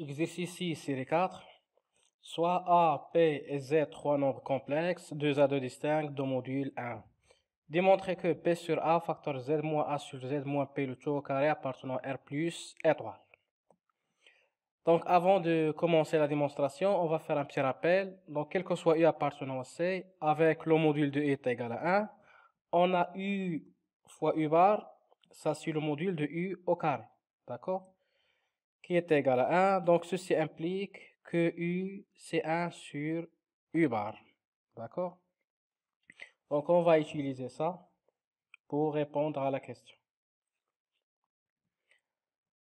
Exercice 6, série 4. Soit A, P et Z, trois nombres complexes, 2 à 2 distincts de module 1. Démontrer que P sur A facteur Z moins A sur Z moins P le tout au carré appartenant R plus étoile. Donc, avant de commencer la démonstration, on va faire un petit rappel. Donc, quel que soit U appartenant à C, avec le module de U est égal à 1, on a U fois U bar, ça c'est le module de U au carré. D'accord? Qui est égal à 1. Donc, ceci implique que U, c'est 1 sur U bar. D'accord? Donc, on va utiliser ça pour répondre à la question.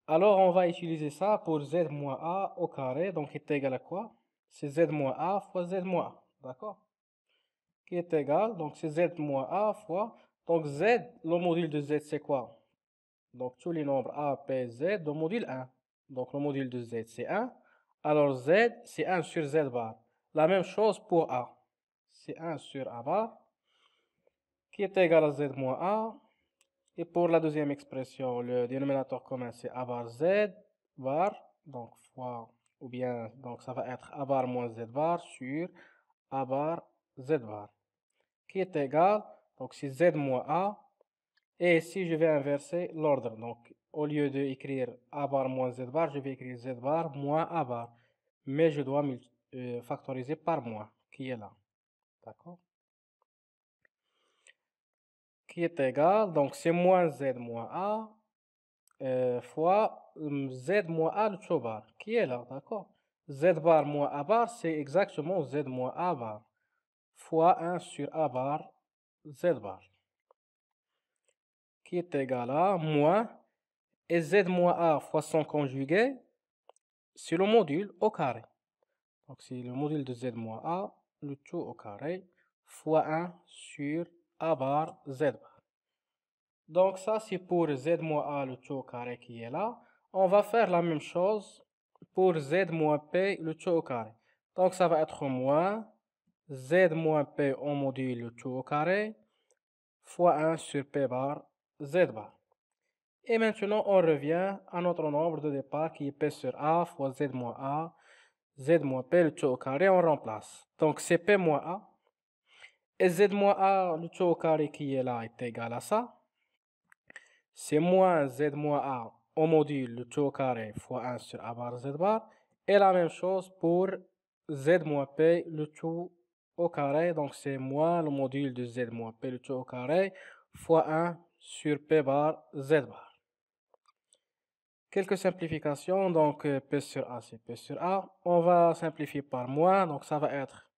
Alors, on va utiliser ça pour Z moins A au carré. Donc, est égal à quoi? C'est Z moins A fois Z moins A. D'accord? Qui est égal, donc c'est Z moins A fois, donc Z, le module de Z, c'est quoi? Donc, tous les nombres A, P, Z, le module 1. Donc, le module de Z, c'est 1. Alors, Z, c'est 1 sur Z bar. La même chose pour A. C'est 1 sur A bar, qui est égal à Z moins A. Et pour la deuxième expression, le dénominateur commun, c'est A bar Z bar. Donc, fois, ou bien, donc ça va être A bar moins Z bar sur A bar Z bar. Qui est égal, donc c'est Z moins A. Et si je vais inverser l'ordre, donc au lieu d'écrire A bar moins Z bar, je vais écrire Z bar moins A bar. Mais je dois factoriser par moins, qui est là. D'accord? Qui est égal, donc c'est moins Z moins A fois Z moins A le tout bar, qui est là. D'accord? Z bar moins A bar, c'est exactement Z moins A bar fois 1 sur A bar Z bar. Qui est égal à moins, et Z moins A fois son conjugué, c'est le module au carré. Donc c'est le module de Z moins A, le tout au carré, fois 1 sur A bar Z bar. Donc ça c'est pour Z moins A, le tout au carré qui est là. On va faire la même chose pour Z moins P, le tout au carré. Donc ça va être moins Z moins P en module le tout au carré, fois 1 sur P bar Z bar. Et maintenant, on revient à notre nombre de départ qui est P sur A fois Z moins A, Z moins P, le tout au carré, on remplace. Donc, c'est P moins A. Et Z moins A, le tout au carré qui est là, est égal à ça. C'est moins Z moins A au module, le tout au carré, fois 1 sur A bar Z bar. Et la même chose pour Z moins P, le tout au carré. Donc, c'est moins le module de Z moins P, le tout au carré, fois 1 sur P bar Z bar. Quelques simplifications, donc P sur A, c'est P sur A. On va simplifier par moins, donc ça va être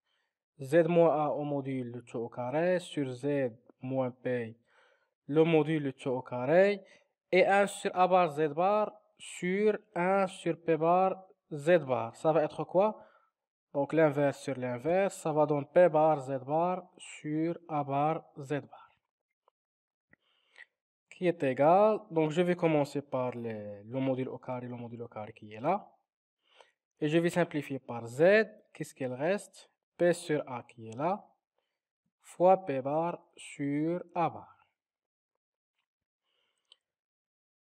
Z moins A au module le tout au carré sur Z moins P, le module le tout au carré, et 1 sur A bar Z bar sur 1 sur P bar Z bar. Ça va être quoi? Donc l'inverse sur l'inverse, ça va donner P bar Z bar sur A bar Z bar. Qui est égal, donc je vais commencer par le module au carré qui est là. Et je vais simplifier par Z, qu'est-ce qu'il reste? P sur A qui est là, fois P bar sur A bar.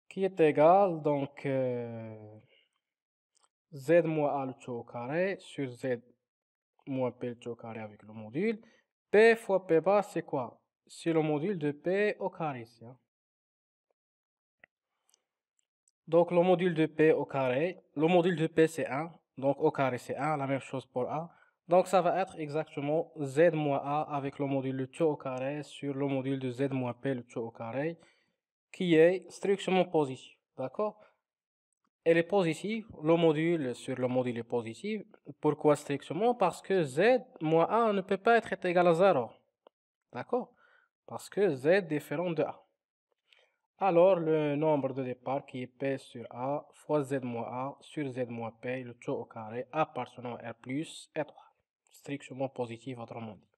Qui est égal, donc Z moins A le tout au carré sur Z moins P le tout au carré avec le module. P fois P bar, c'est quoi? C'est le module de P au carré ici. Hein. Donc, le module de P au carré, le module de P c'est 1, donc au carré c'est 1, la même chose pour A. Donc, ça va être exactement Z moins A avec le module de tout au carré sur le module de Z moins P le tout au carré, qui est strictement positif, d'accord? Elle est positive, le module sur le module est positif. Pourquoi strictement? Parce que Z moins A ne peut pas être égal à 0, d'accord? Parce que Z est différent de A. Alors, le nombre de départ qui est P sur A fois Z moins A sur Z moins P, le tout au carré appartenant à R plus étoile. Strictement positif, autrement dit.